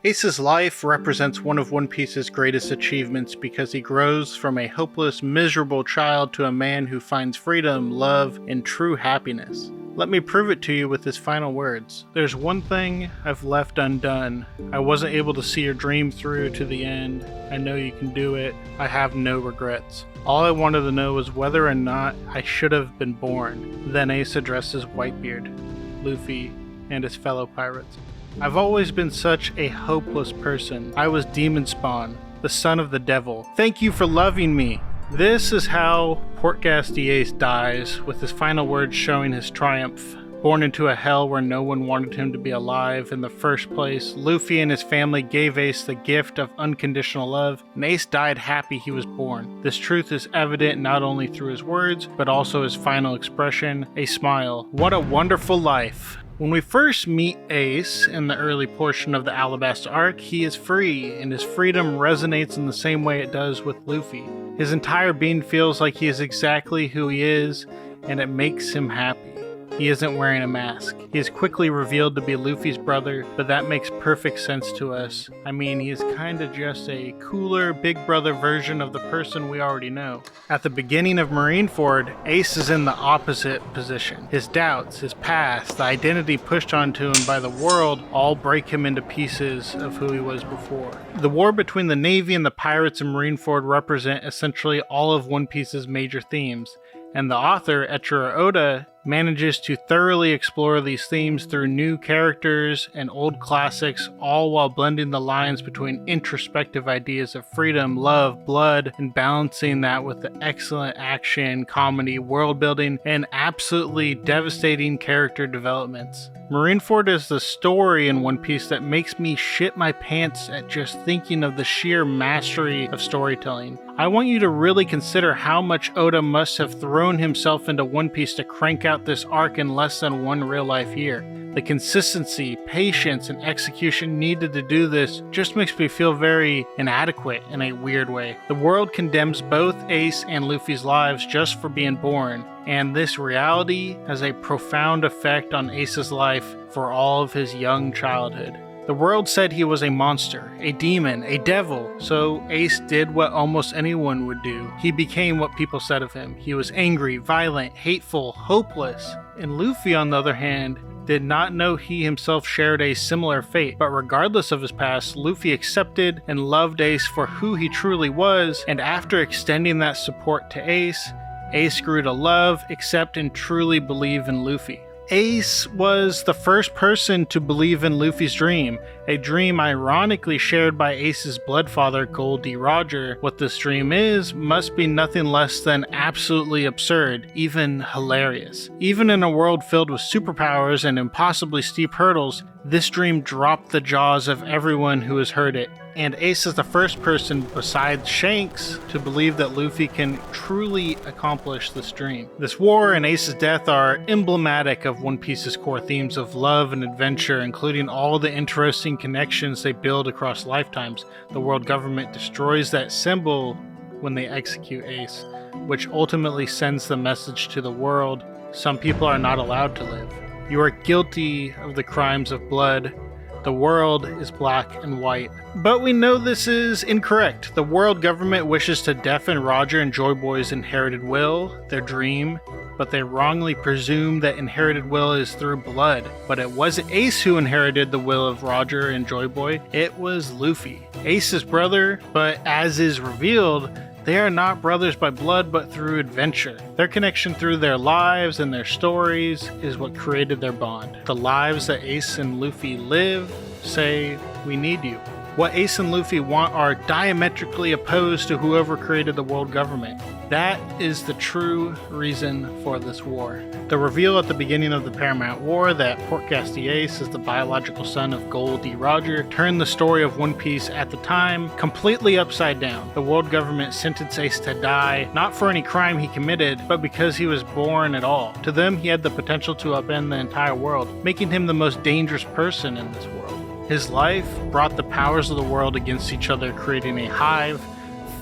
Ace's life represents one of One Piece's greatest achievements because he grows from a hopeless, miserable child to a man who finds freedom, love, and true happiness. Let me prove it to you with his final words. There's one thing I've left undone. I wasn't able to see your dream through to the end. I know you can do it. I have no regrets. All I wanted to know was whether or not I should have been born. Then Ace addresses Whitebeard, Luffy, and his fellow pirates. I've always been such a hopeless person. I was demon spawn, the son of the devil. Thank you for loving me. This is how Portgaz D dies, with his final words showing his triumph. Born into a hell where no one wanted him to be alive in the first place, Luffy and his family gave Ace the gift of unconditional love, and Ace died happy he was born. This truth is evident not only through his words, but also his final expression, a smile. What a wonderful life. When we first meet Ace in the early portion of the Alabasta arc, he is free, and his freedom resonates in the same way it does with Luffy. His entire being feels like he is exactly who he is, and it makes him happy. He isn't wearing a mask. He is quickly revealed to be Luffy's brother, but that makes perfect sense to us. I mean, he is kinda just a cooler, big brother version of the person we already know. At the beginning of Marineford, Ace is in the opposite position. His doubts, his past, the identity pushed onto him by the world all break him into pieces of who he was before. The war between the Navy and the pirates in Marineford represent essentially all of One Piece's major themes, and the author, Retrospective Oda, manages to thoroughly explore these themes through new characters and old classics, all while blending the lines between introspective ideas of freedom, love, blood, and balancing that with the excellent action, comedy, world building, and absolutely devastating character developments. Marineford is the story in One Piece that makes me shit my pants at just thinking of the sheer mastery of storytelling. I want you to really consider how much Oda must have thrown himself into One Piece to crank out this arc in less than one real-life year. The consistency, patience, and execution needed to do this just makes me feel very inadequate in a weird way. The world condemns both Ace and Luffy's lives just for being born, and this reality has a profound effect on Ace's life for all of his young childhood. The world said he was a monster, a demon, a devil, so Ace did what almost anyone would do. He became what people said of him. He was angry, violent, hateful, hopeless. And Luffy, on the other hand, did not know he himself shared a similar fate, but regardless of his past, Luffy accepted and loved Ace for who he truly was, and after extending that support to Ace, Ace grew to love, accept, and truly believe in Luffy. Ace was the first person to believe in Luffy's dream, a dream ironically shared by Ace's bloodfather, Gold D. Roger. What this dream is must be nothing less than absolutely absurd, even hilarious. Even in a world filled with superpowers and impossibly steep hurdles, this dream dropped the jaws of everyone who has heard it. And Ace is the first person besides Shanks to believe that Luffy can truly accomplish this dream. This war and Ace's death are emblematic of One Piece's core themes of love and adventure, including all the interesting connections they build across lifetimes. The world government destroys that symbol when they execute Ace, which ultimately sends the message to the world: some people are not allowed to live. You are guilty of the crimes of blood. The world is black and white. But we know this is incorrect. The world government wishes to deafen Roger and Joy Boy's inherited will, their dream, but they wrongly presume that inherited will is through blood. But it wasn't Ace who inherited the will of Roger and Joy Boy, it was Luffy, Ace's brother, but as is revealed, they are not brothers by blood, but through adventure. Their connection through their lives and their stories is what created their bond. The lives that Ace and Luffy live say, "We need you." What Ace and Luffy want are diametrically opposed to whoever created the world government. That is the true reason for this war. The reveal at the beginning of the Paramount War that Portgaz D is the biological son of Gold D. Roger turned the story of One Piece at the time completely upside down. The world government sentenced Ace to die, not for any crime he committed, but because he was born at all. To them, he had the potential to upend the entire world, making him the most dangerous person in this world. His life brought the powers of the world against each other, creating a hive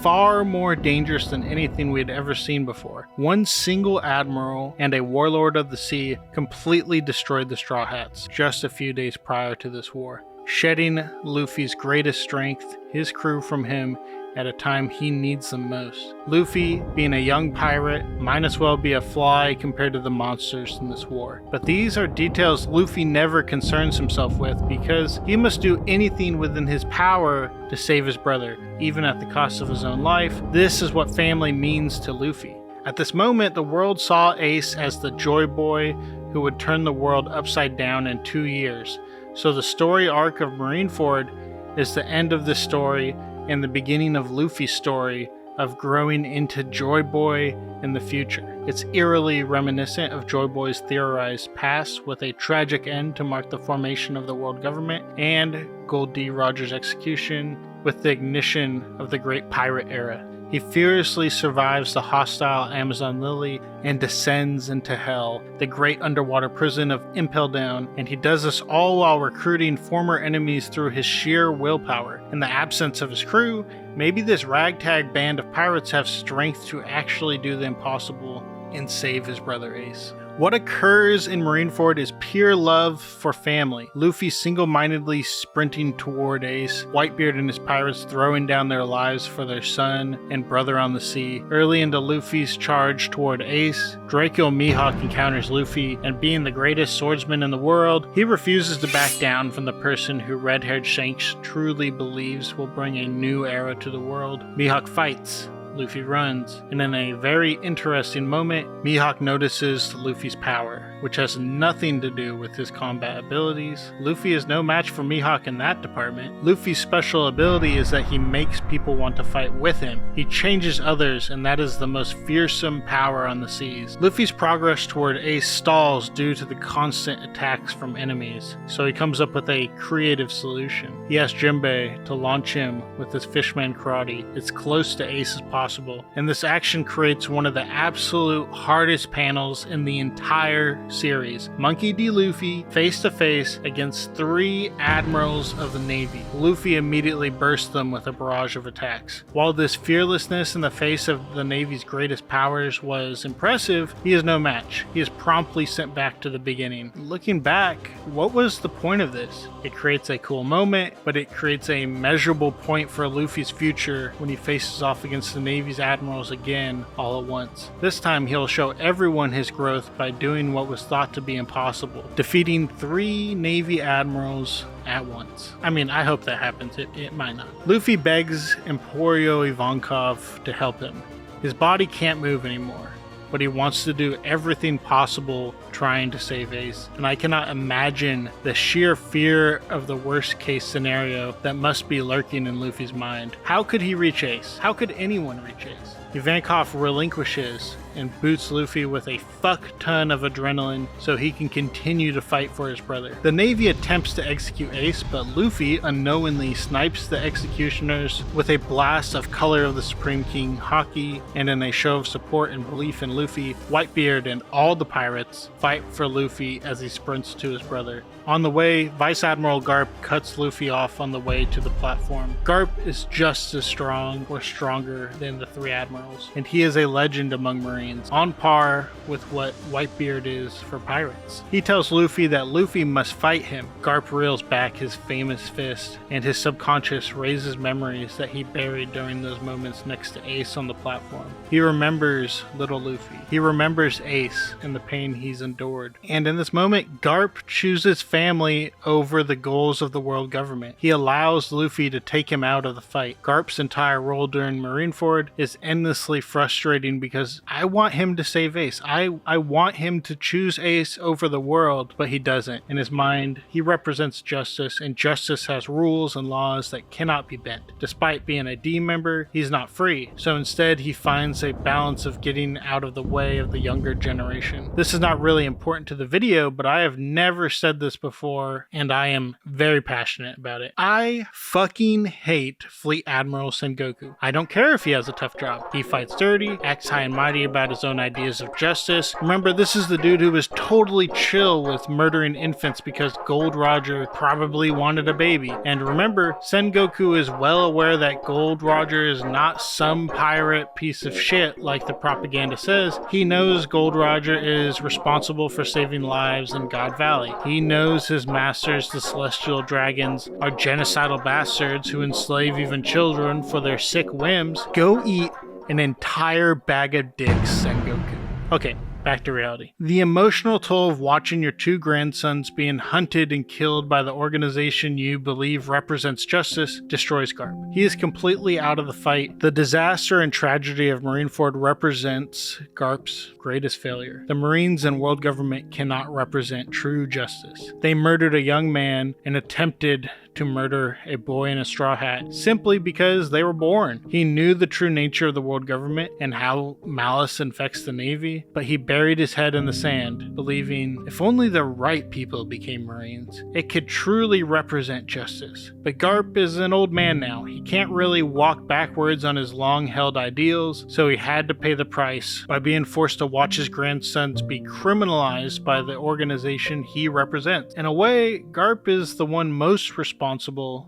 far more dangerous than anything we had ever seen before. One single admiral and a warlord of the sea completely destroyed the Straw Hats just a few days prior to this war. shedding Luffy's greatest strength, his crew from him, at a time he needs them most. Luffy, being a young pirate, might as well be a fly compared to the monsters in this war. But these are details Luffy never concerns himself with because he must do anything within his power to save his brother, even at the cost of his own life. This is what family means to Luffy. At this moment, the world saw Ace as the joy boy who would turn the world upside down in 2 years. So the story arc of Marineford is the end of this story and the beginning of Luffy's story of growing into Joy Boy in the future. It's eerily reminiscent of Joy Boy's theorized past, with a tragic end to mark the formation of the world government, and Gold D. Roger's execution with the ignition of the Great Pirate Era. He furiously survives the hostile Amazon Lily and descends into hell, the great underwater prison of Impel Down, and he does this all while recruiting former enemies through his sheer willpower. In the absence of his crew, maybe this ragtag band of pirates have strength to actually do the impossible and save his brother Ace. What occurs in Marineford is pure love for family. Luffy single-mindedly sprinting toward Ace, Whitebeard and his pirates throwing down their lives for their son and brother on the sea. Early into Luffy's charge toward Ace, Draco Mihawk encounters Luffy, and being the greatest swordsman in the world, he refuses to back down from the person who red-haired Shanks truly believes will bring a new era to the world. Mihawk fights. Luffy runs, and in a very interesting moment, Mihawk notices Luffy's power, which has nothing to do with his combat abilities. Luffy is no match for Mihawk in that department. Luffy's special ability is that he makes people want to fight with him. He changes others, and that is the most fearsome power on the seas. Luffy's progress toward Ace stalls due to the constant attacks from enemies, so he comes up with a creative solution. He asks Jinbei to launch him with his Fishman karate as close to Ace as possible. And this action creates one of the absolute hardest panels in the entire series. Monkey D. Luffy face to face against 3 Admirals of the Navy. Luffy immediately bursts them with a barrage of attacks. While this fearlessness in the face of the Navy's greatest powers was impressive, he is no match. He is promptly sent back to the beginning. Looking back, what was the point of this? It creates a cool moment, but it creates a measurable point for Luffy's future when he faces off against the Navy's Admirals again all at once. This time he'll show everyone his growth by doing what was thought to be impossible, defeating 3 Navy Admirals at once. I mean, I hope that happens. It might not. Luffy begs Emporio Ivankov to help him. His body can't move anymore, but he wants to do everything possible trying to save Ace, and I cannot imagine the sheer fear of the worst case scenario that must be lurking in Luffy's mind. How could he reach Ace? How could anyone reach Ace? Ivankov relinquishes and boots Luffy with a fuck ton of adrenaline so he can continue to fight for his brother. The Navy attempts to execute Ace, but Luffy unknowingly snipes the executioners with a blast of Color of the Supreme King Haki, and in a show of support and belief in Luffy, Whitebeard and all the pirates fight for Luffy as he sprints to his brother. On the way, Vice Admiral Garp cuts Luffy off on the way to the platform. Garp is just as strong or stronger than the 3 Admirals, and he is a legend among Marines, on par with what Whitebeard is for pirates. He tells Luffy that Luffy must fight him. Garp reels back his famous fist, and his subconscious raises memories that he buried during those moments next to Ace on the platform. He remembers little Luffy. He remembers Ace and the pain he's endured. And in this moment, Garp chooses family over the goals of the world government. He allows Luffy to take him out of the fight. Garp's entire role during Marineford is endlessly frustrating because I want him to save Ace. I want him to choose Ace over the world, but he doesn't. In his mind, he represents justice, and justice has rules and laws that cannot be bent. Despite being a D member, he's not free. So instead, he finds a balance of getting out of the way of the younger generation. This is not really important to the video, but I have never said this before, and I am very passionate about it. I fucking hate Fleet Admiral Sengoku. I don't care if he has a tough job. He fights dirty, acts high and mighty about had his own ideas of justice. Remember, this is the dude who was totally chill with murdering infants because Gold Roger probably wanted a baby. And remember, Sengoku is well aware that Gold Roger is not some pirate piece of shit like the propaganda says. He knows Gold Roger is responsible for saving lives in God Valley. He knows his masters, the Celestial Dragons, are genocidal bastards who enslave even children for their sick whims. Go eat an entire bag of dicks, Sengoku. Okay, back to reality. The emotional toll of watching your two grandsons being hunted and killed by the organization you believe represents justice destroys Garp. He is completely out of the fight. The disaster and tragedy of Marineford represents Garp's greatest failure. The Marines and world government cannot represent true justice. They murdered a young man and attempted to murder a boy in a straw hat simply because they were born. He knew the true nature of the world government and how malice infects the Navy, but he buried his head in the sand, believing if only the right people became Marines, it could truly represent justice. But Garp is an old man now. He can't really walk backwards on his long-held ideals, so he had to pay the price by being forced to watch his grandsons be criminalized by the organization he represents. In a way, Garp is the one most responsible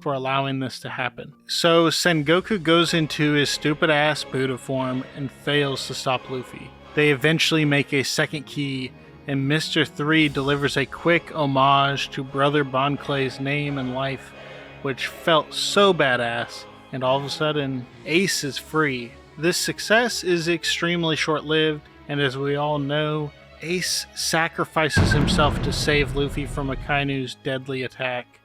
for allowing this to happen. So Sengoku goes into his stupid ass Buddha form and fails to stop Luffy. They eventually make a second key, and Mr. 3 delivers a quick homage to Brother Bon Clay's name and life, which felt so badass, and all of a sudden, Ace is free. This success is extremely short-lived, and as we all know, Ace sacrifices himself to save Luffy from Akainu's deadly attack.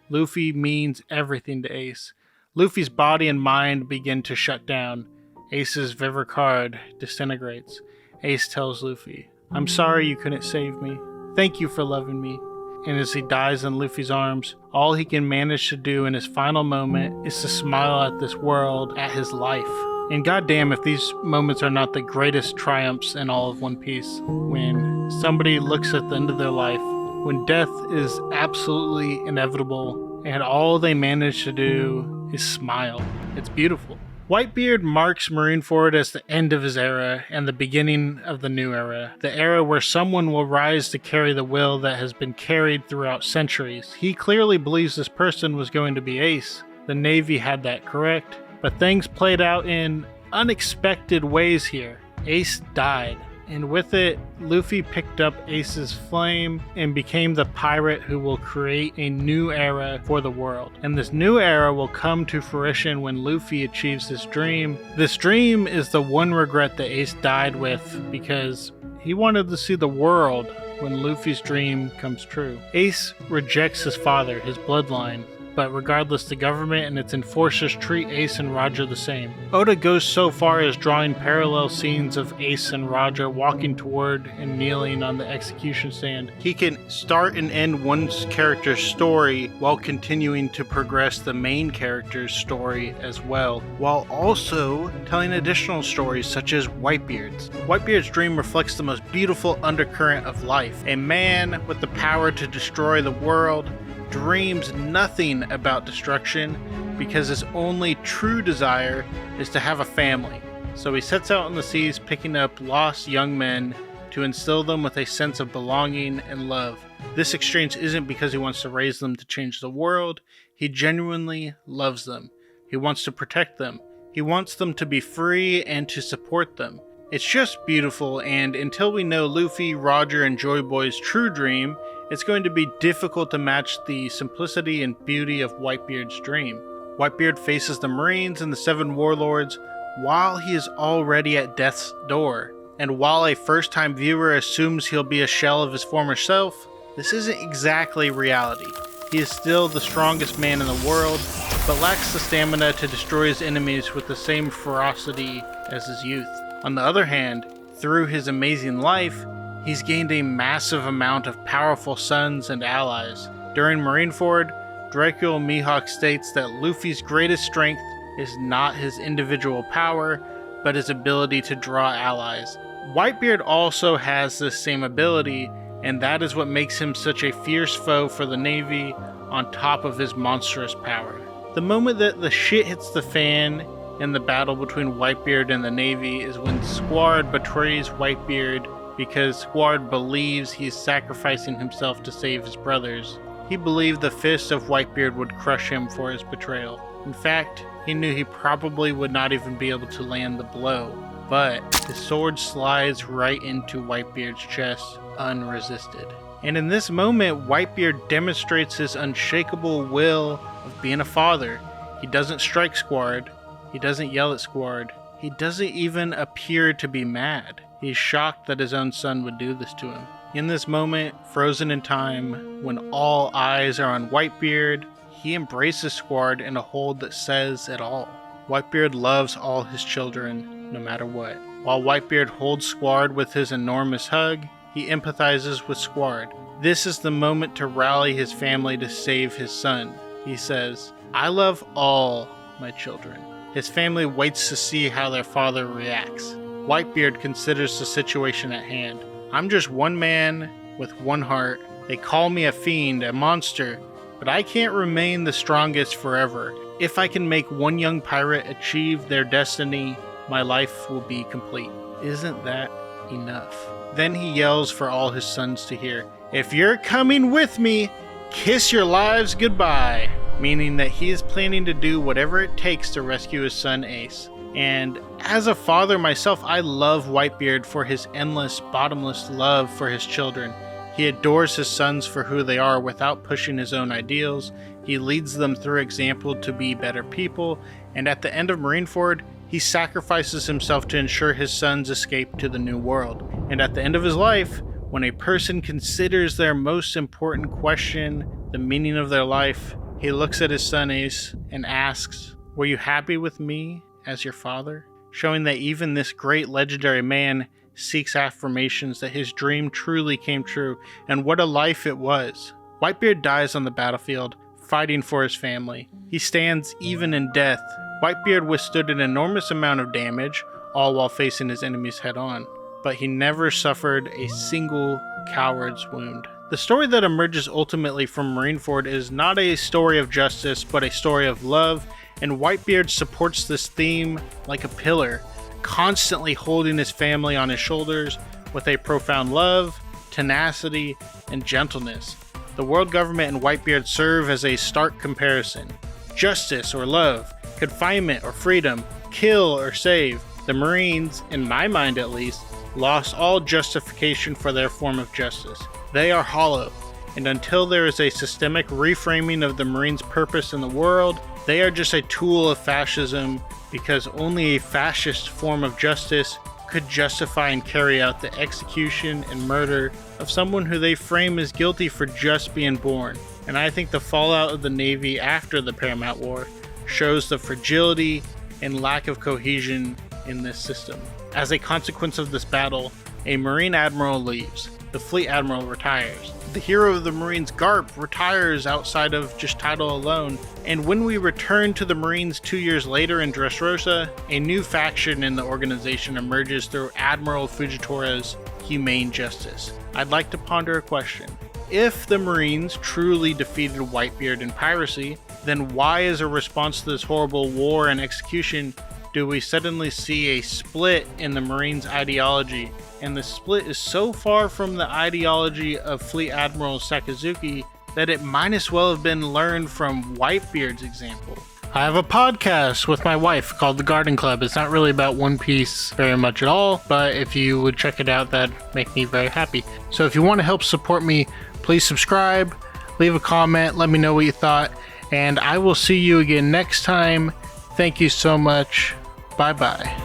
Luffy means everything to Ace. Luffy's body and mind begin to shut down. Ace's Vivre disintegrates. Ace tells Luffy, "I'm sorry you couldn't save me. Thank you for loving me." And as he dies in Luffy's arms, all he can manage to do in his final moment is to smile at this world, at his life. And goddamn if these moments are not the greatest triumphs in all of One Piece. When somebody looks at the end of their life, when death is absolutely inevitable and all they manage to do is smile. It's beautiful. Whitebeard marks Marineford as the end of his era and the beginning of the new era. The era where someone will rise to carry the will that has been carried throughout centuries. He clearly believes this person was going to be Ace. The Navy had that correct, but things played out in unexpected ways here. Ace died. And with it, Luffy picked up Ace's flame and became the pirate who will create a new era for the world. And this new era will come to fruition when Luffy achieves his dream. This dream is the one regret that Ace died with because he wanted to see the world when Luffy's dream comes true. Ace rejects his father, his bloodline, but regardless, the government and its enforcers treat Ace and Roger the same. Oda goes so far as drawing parallel scenes of Ace and Roger walking toward and kneeling on the execution stand. He can start and end one character's story while continuing to progress the main character's story as well, while also telling additional stories such as Whitebeard's. Whitebeard's dream reflects the most beautiful undercurrent of life. A man with the power to destroy the world dreams nothing about destruction because his only true desire is to have a family. So he sets out on the seas picking up lost young men to instill them with a sense of belonging and love. This exchange isn't because he wants to raise them to change the world. He genuinely loves them. He wants to protect them. He wants them to be free and to support them. It's just beautiful, and until we know Luffy, Roger, and Joy Boy's true dream, it's going to be difficult to match the simplicity and beauty of Whitebeard's dream. Whitebeard faces the Marines and the Seven Warlords while he is already at death's door. And while a first-time viewer assumes he'll be a shell of his former self, this isn't exactly reality. He is still the strongest man in the world, but lacks the stamina to destroy his enemies with the same ferocity as his youth. On the other hand, through his amazing life, he's gained a massive amount of powerful sons and allies. During Marineford, Dracula Mihawk states that Luffy's greatest strength is not his individual power, but his ability to draw allies. Whitebeard also has this same ability, and that is what makes him such a fierce foe for the Navy on top of his monstrous power. The moment that the shit hits the fan, in the battle between Whitebeard and the Navy is when Squard betrays Whitebeard because Squard believes he's sacrificing himself to save his brothers. He believed the fist of Whitebeard would crush him for his betrayal. In fact, he knew he probably would not even be able to land the blow, but his sword slides right into Whitebeard's chest unresisted. And in this moment, Whitebeard demonstrates his unshakable will of being a father. He doesn't strike Squard. He doesn't yell at Squard. He doesn't even appear to be mad. He's shocked that his own son would do this to him. In this moment, frozen in time, when all eyes are on Whitebeard, he embraces Squard in a hold that says it all. Whitebeard loves all his children, no matter what. While Whitebeard holds Squard with his enormous hug, he empathizes with Squard. This is the moment to rally his family to save his son. He says, "I love all my children." His family waits to see how their father reacts. Whitebeard considers the situation at hand. "I'm just one man with one heart. They call me a fiend, a monster, but I can't remain the strongest forever. If I can make one young pirate achieve their destiny, my life will be complete." Isn't that enough? Then he yells for all his sons to hear, "If you're coming with me, kiss your lives goodbye," meaning that he is planning to do whatever it takes to rescue his son Ace. And as a father myself, I love Whitebeard for his endless, bottomless love for his children. He adores his sons for who they are without pushing his own ideals. He leads them through example to be better people, and at the end of Marineford, he sacrifices himself to ensure his sons escape to the new world. And at the end of his life, when a person considers their most important question, the meaning of their life, he looks at his son Ace and asks, "Were you happy with me as your father?" Showing that even this great legendary man seeks affirmations that his dream truly came true, and what a life it was. Whitebeard dies on the battlefield, fighting for his family. He stands even in death. Whitebeard withstood an enormous amount of damage, all while facing his enemies head on, but he never suffered a single coward's wound. The story that emerges ultimately from Marineford is not a story of justice, but a story of love, and Whitebeard supports this theme like a pillar, constantly holding his family on his shoulders with a profound love, tenacity, and gentleness. The world government and Whitebeard serve as a stark comparison. Justice or love, confinement or freedom, kill or save. The Marines, in my mind at least, lost all justification for their form of justice. They are hollow, and until there is a systemic reframing of the Marines' purpose in the world, they are just a tool of fascism, because only a fascist form of justice could justify and carry out the execution and murder of someone who they frame as guilty for just being born. And I think the fallout of the Navy after the Paramount War shows the fragility and lack of cohesion in this system. As a consequence of this battle, a Marine Admiral leaves. The Fleet Admiral retires. The hero of the Marines, Garp, retires outside of just title alone. And when we return to the Marines 2 years later in Dressrosa, a new faction in the organization emerges through Admiral Fujitora's humane justice. I'd like to ponder a question. If the Marines truly defeated Whitebeard in piracy, then why, as a response to this horrible war and execution, do we suddenly see a split in the Marines' ideology? And the split is so far from the ideology of Fleet Admiral Sakazuki that it might as well have been learned from Whitebeard's example. I have a podcast with my wife called The Garden Club. It's not really about One Piece very much at all, but if you would check it out, that'd make me very happy. So if you want to help support me, please subscribe, leave a comment, let me know what you thought, and I will see you again next time. Thank you so much. Bye-bye.